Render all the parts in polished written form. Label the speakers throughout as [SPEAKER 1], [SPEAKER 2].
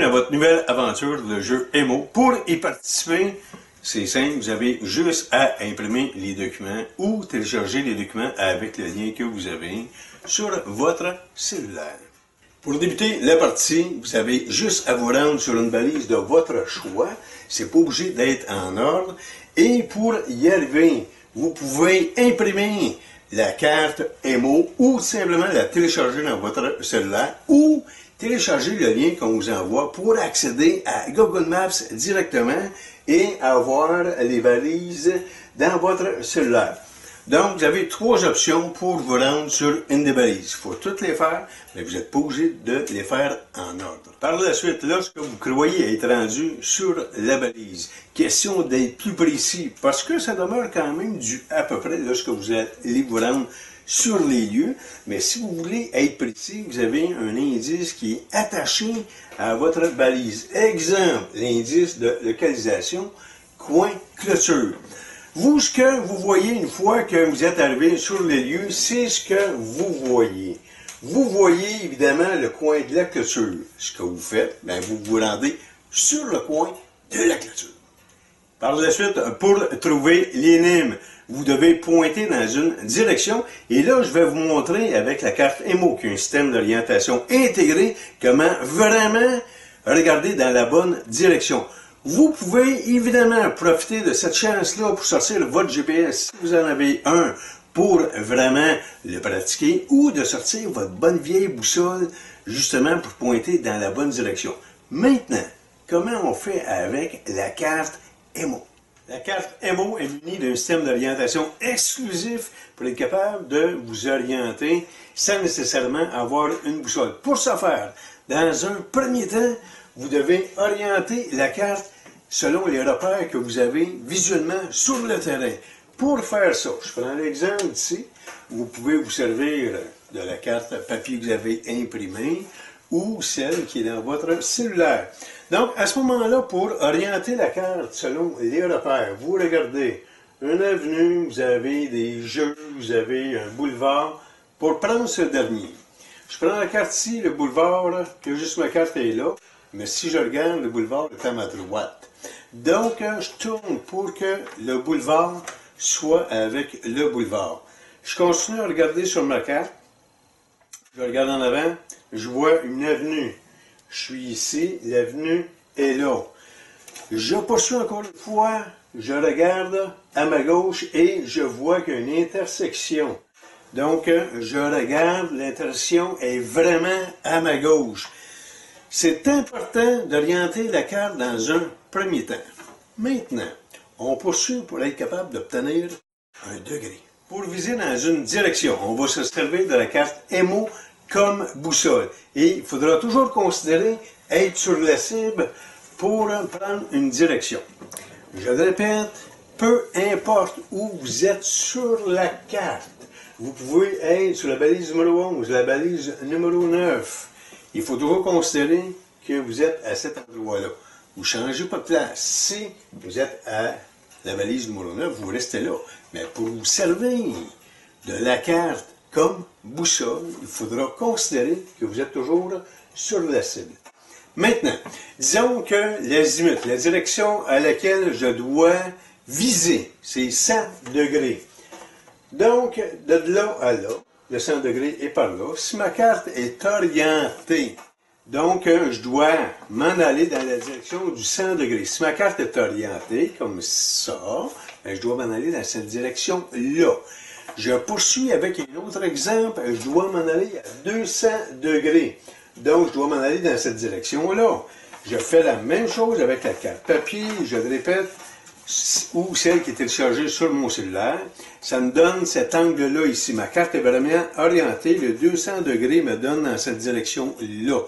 [SPEAKER 1] dans votre nouvelle aventure, le jeu Emo. Pour y participer, c'est simple, vous avez juste à imprimer les documents ou télécharger les documents avec le lien que vous avez sur votre cellulaire. Pour débuter la partie, vous avez juste à vous rendre sur une balise de votre choix. C'est pas obligé d'être en ordre. Et pour y arriver, vous pouvez imprimer la carte Emo ou simplement la télécharger dans votre cellulaire ou télécharger le lien qu'on vous envoie pour accéder à Google Maps directement et avoir les balises dans votre cellulaire. Donc, vous avez trois options pour vous rendre sur une des balises. Il faut toutes les faire, mais vous n'êtes pas obligé de les faire en ordre. Par la suite, lorsque vous croyez être rendu sur la balise, question d'être plus précis, parce que ça demeure quand même du à peu près lorsque vous allez vous rendre sur les lieux, mais si vous voulez être précis, vous avez un indice qui est attaché à votre balise. Exemple, l'indice de localisation, coin, clôture. Vous, ce que vous voyez une fois que vous êtes arrivé sur les lieux, c'est ce que vous voyez. Vous voyez évidemment le coin de la clôture. Ce que vous faites, bien, vous vous rendez sur le coin de la clôture. Par la suite, pour trouver l'énigme, vous devez pointer dans une direction. Et là, je vais vous montrer avec la carte Emo, qui est un système d'orientation intégré, comment vraiment regarder dans la bonne direction. Vous pouvez évidemment profiter de cette chance-là pour sortir votre GPS, si vous en avez un, pour vraiment le pratiquer, ou de sortir votre bonne vieille boussole, justement pour pointer dans la bonne direction. Maintenant, comment on fait avec la carte Emo? La carte Emo est munie d'un système d'orientation exclusif pour être capable de vous orienter sans nécessairement avoir une boussole. Pour ce faire, dans un premier temps, vous devez orienter la carte selon les repères que vous avez visuellement sur le terrain. Pour faire ça, je prends l'exemple ici, vous pouvez vous servir de la carte papier que vous avez imprimée ou celle qui est dans votre cellulaire. Donc, à ce moment-là, pour orienter la carte selon les repères, vous regardez une avenue, vous avez des jeux, vous avez un boulevard. Pour prendre ce dernier, je prends la carte ici, le boulevard, que juste ma carte est là, mais si je regarde, le boulevard est à ma droite. Donc, je tourne pour que le boulevard soit avec le boulevard. Je continue à regarder sur ma carte. Je regarde en avant, je vois une avenue. Je suis ici, l'avenue est là. Je poursuis encore une fois, je regarde à ma gauche et je vois qu'il y a une intersection. Donc, je regarde, l'intersection est vraiment à ma gauche. C'est important d'orienter la carte dans un premier temps. Maintenant, on poursuit pour être capable d'obtenir un degré. Pour viser dans une direction, on va se servir de la carte Emo comme boussole. Et il faudra toujours considérer être sur la cible pour prendre une direction. Je le répète, peu importe où vous êtes sur la carte, vous pouvez être sur la balise numéro 11, la balise numéro 9. Il faut toujours considérer que vous êtes à cet endroit-là. Vous ne changez pas de place. Si vous êtes à la balise numéro 9, vous restez là. Mais pour vous servir de la carte comme boussole, il faudra considérer que vous êtes toujours sur la cible. Maintenant, disons que l'azimut, la direction à laquelle je dois viser, c'est 100 degrés. Donc, de là à là, le 100 degrés est par là. Si ma carte est orientée, donc je dois m'en aller dans la direction du 100 degrés. Si ma carte est orientée comme ça, ben, je dois m'en aller dans cette direction-là. Je poursuis avec un autre exemple. Je dois m'en aller à 200 degrés. Donc, je dois m'en aller dans cette direction-là. Je fais la même chose avec la carte papier, je le répète, ou celle qui est téléchargée sur mon cellulaire. Ça me donne cet angle-là ici. Ma carte est vraiment orientée. Le 200 degrés me donne dans cette direction-là.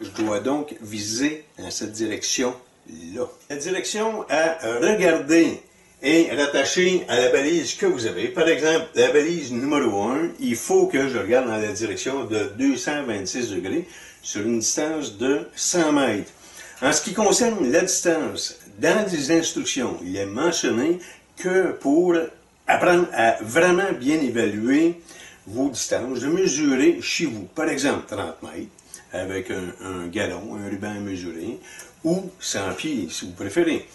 [SPEAKER 1] Je dois donc viser dans cette direction-là. La direction à regarder est rattachée à la balise que vous avez. Par exemple, la balise numéro 1, il faut que je regarde dans la direction de 226 degrés sur une distance de 100 mètres. En ce qui concerne la distance, dans les instructions, il est mentionné que pour apprendre à vraiment bien évaluer vos distances, de mesurer chez vous, par exemple 30 mètres, avec un galon, un ruban mesuré, ou 100 pieds, si vous préférez,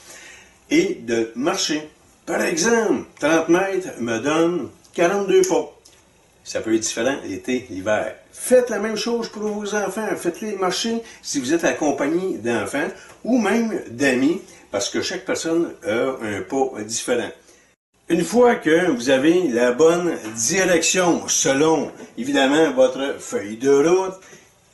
[SPEAKER 1] et de marcher. Par exemple, 30 mètres me donne 42 pas. Ça peut être différent l'été, l'hiver. Faites la même chose pour vos enfants. Faites-les marcher si vous êtes accompagné d'enfants ou même d'amis, parce que chaque personne a un pas différent. Une fois que vous avez la bonne direction selon, évidemment, votre feuille de route,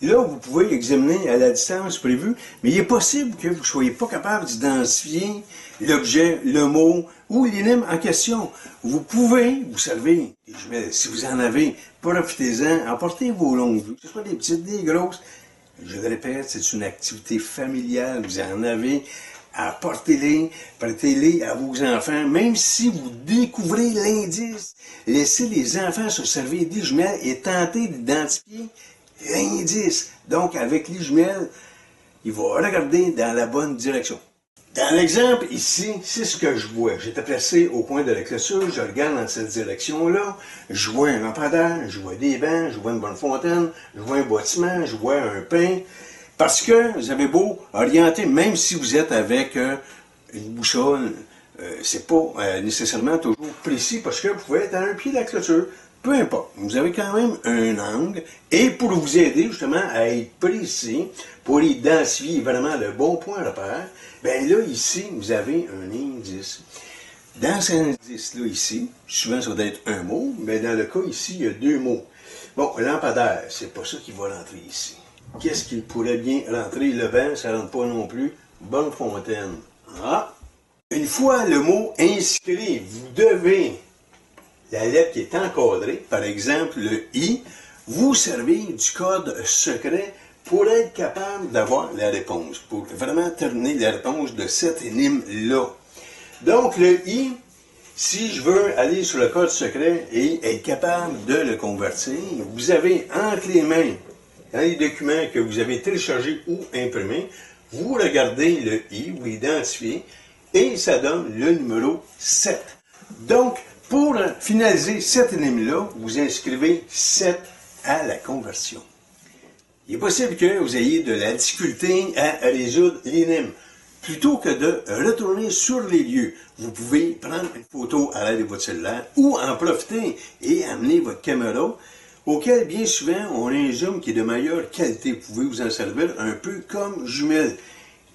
[SPEAKER 1] là, vous pouvez examiner à la distance prévue, mais il est possible que vous ne soyez pas capable d'identifier l'objet, le mot ou l'énigme en question. Vous pouvez vous servir des jumelles. Si vous en avez, profitez-en, emportez vos longues vues, que ce soit des petites, des grosses. Je le répète, c'est une activité familiale, vous en avez, apportez-les, prêtez-les à vos enfants, même si vous découvrez l'indice. Laissez les enfants se servir des jumelles et tenter d'identifier l'indice. Donc, avec les jumelles, il va regarder dans la bonne direction. Dans l'exemple ici, c'est ce que je vois. J'étais placé au coin de la clôture, je regarde dans cette direction-là, je vois un lampadaire, je vois des bancs, je vois une bonne fontaine, je vois un bâtiment, je vois un pin. Parce que vous avez beau orienter, même si vous êtes avec une boussole, c'est pas nécessairement toujours précis parce que vous pouvez être à un pied de la clôture. Peu importe, vous avez quand même un angle et pour vous aider justement à être précis, pour identifier vraiment le bon point de repère, bien là, ici, vous avez un indice. Dans cet indice-là, ici, souvent ça doit être un mot, mais dans le cas ici, il y a deux mots. Bon, lampadaire, c'est pas ça qui va rentrer ici. Qu'est-ce qu'il pourrait bien rentrer? Le banc, ça ne rentre pas non plus. Bonne fontaine. Ah! Une fois le mot inscrit, vous devez, la lettre qui est encadrée, par exemple le I, vous servez du code secret pour être capable d'avoir la réponse, pour vraiment terminer la réponse de cette énigme-là. Donc le I, si je veux aller sur le code secret et être capable de le convertir, vous avez entre les mains, dans les documents que vous avez téléchargés ou imprimés, vous regardez le I, vous l'identifiez, et ça donne le numéro 7. Donc, pour finaliser cette énigme-là, vous inscrivez 7 à la conversion. Il est possible que vous ayez de la difficulté à résoudre l'énigme. Plutôt que de retourner sur les lieux, vous pouvez prendre une photo à l'aide de votre cellulaire ou en profiter et amener votre caméra, auquel bien souvent on a un zoom qui est de meilleure qualité. Vous pouvez vous en servir un peu comme jumelle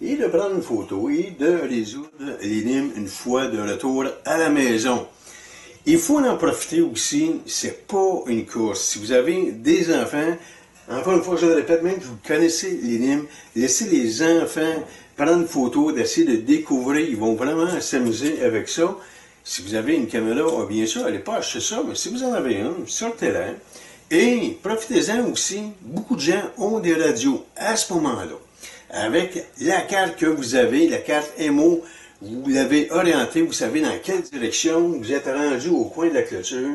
[SPEAKER 1] et de prendre une photo et de résoudre l'énigme une fois de retour à la maison. Il faut en profiter aussi, c'est pas une course. Si vous avez des enfants, encore une fois, je le répète, même si vous connaissez l'énigme, laissez les enfants prendre une photo, d'essayer de découvrir, ils vont vraiment s'amuser avec ça. Si vous avez une caméra, bien sûr, allez pas acheter ça, mais si vous en avez une, sortez-la. Et profitez-en aussi, beaucoup de gens ont des radios à ce moment-là. Avec la carte que vous avez, la carte MO, vous l'avez orientée, vous savez dans quelle direction, vous êtes rendu au coin de la clôture,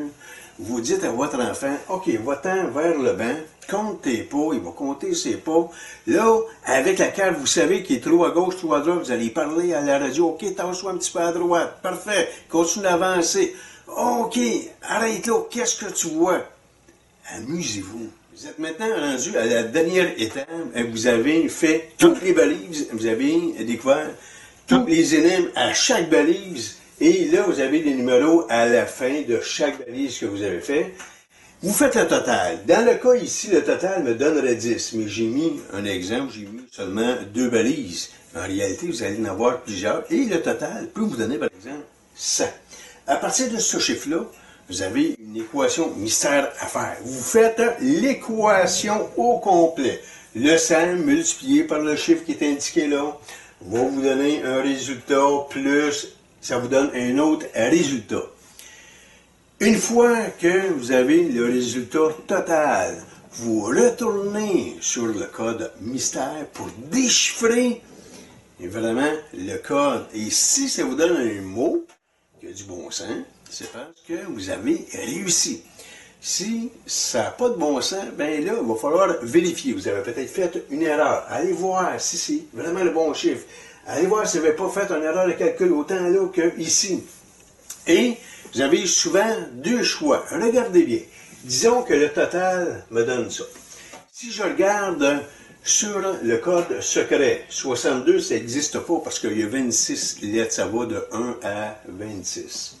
[SPEAKER 1] vous dites à votre enfant, OK, va-t'en vers le banc, compte tes pas, il va compter ses pas. Là, avec la carte, vous savez qu'il est trop à gauche, trop à droite, vous allez parler à la radio, OK, tasse-toi un petit peu à droite, parfait, continue d'avancer. OK, arrête là, qu'est-ce que tu vois? Amusez-vous. Vous êtes maintenant rendu à la dernière étape, vous avez fait toutes les balises, vous avez découvert toutes les énigmes à chaque balise, et là, vous avez des numéros à la fin de chaque balise que vous avez fait. Vous faites le total. Dans le cas ici, le total me donnerait 10, mais j'ai mis un exemple, j'ai mis seulement 2 balises. En réalité, vous allez en avoir plusieurs, et le total peut vous donner, par exemple, 100. À partir de ce chiffre-là, vous avez une équation mystère à faire. Vous faites l'équation au complet. Le 100 multiplié par le chiffre qui est indiqué là va vous donner un résultat plus, ça vous donne un autre résultat. Une fois que vous avez le résultat total, vous retournez sur le code mystère pour déchiffrer évidemment le code. Et si ça vous donne un mot qui a du bon sens, c'est parce que vous avez réussi. Si ça n'a pas de bon sens, bien là, il va falloir vérifier. Vous avez peut-être fait une erreur. Allez voir si c'est vraiment le bon chiffre. Allez voir si vous n'avez pas fait une erreur de calcul autant là qu'ici. Et vous avez souvent 2 choix. Regardez bien. Disons que le total me donne ça. Si je regarde sur le code secret, 62, ça n'existe pas parce qu'il y a 26 lettres, ça va de 1 à 26.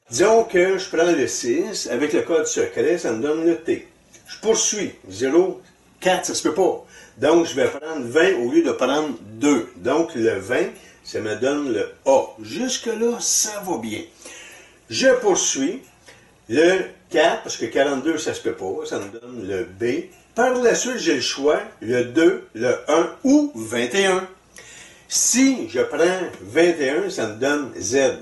[SPEAKER 1] Disons que je prends le 6, avec le code secret, ça me donne le T. Je poursuis, 0, 4, ça se peut pas. Donc, je vais prendre 20 au lieu de prendre 2. Donc, le 20, ça me donne le A. Jusque-là, ça va bien. Je poursuis le 4, parce que 42, ça se peut pas, ça me donne le B. Par la suite, j'ai le choix, le 2, le 1 ou 21. Si je prends 21, ça me donne Z.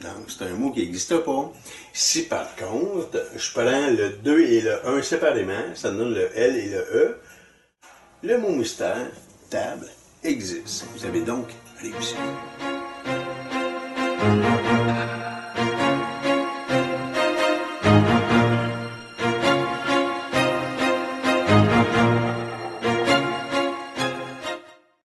[SPEAKER 1] Donc, c'est un mot qui n'existe pas. Si par contre, je prends le 2 et le 1 séparément, ça me donne le L et le E, le mot mystère, table, existe. Vous avez donc réussi.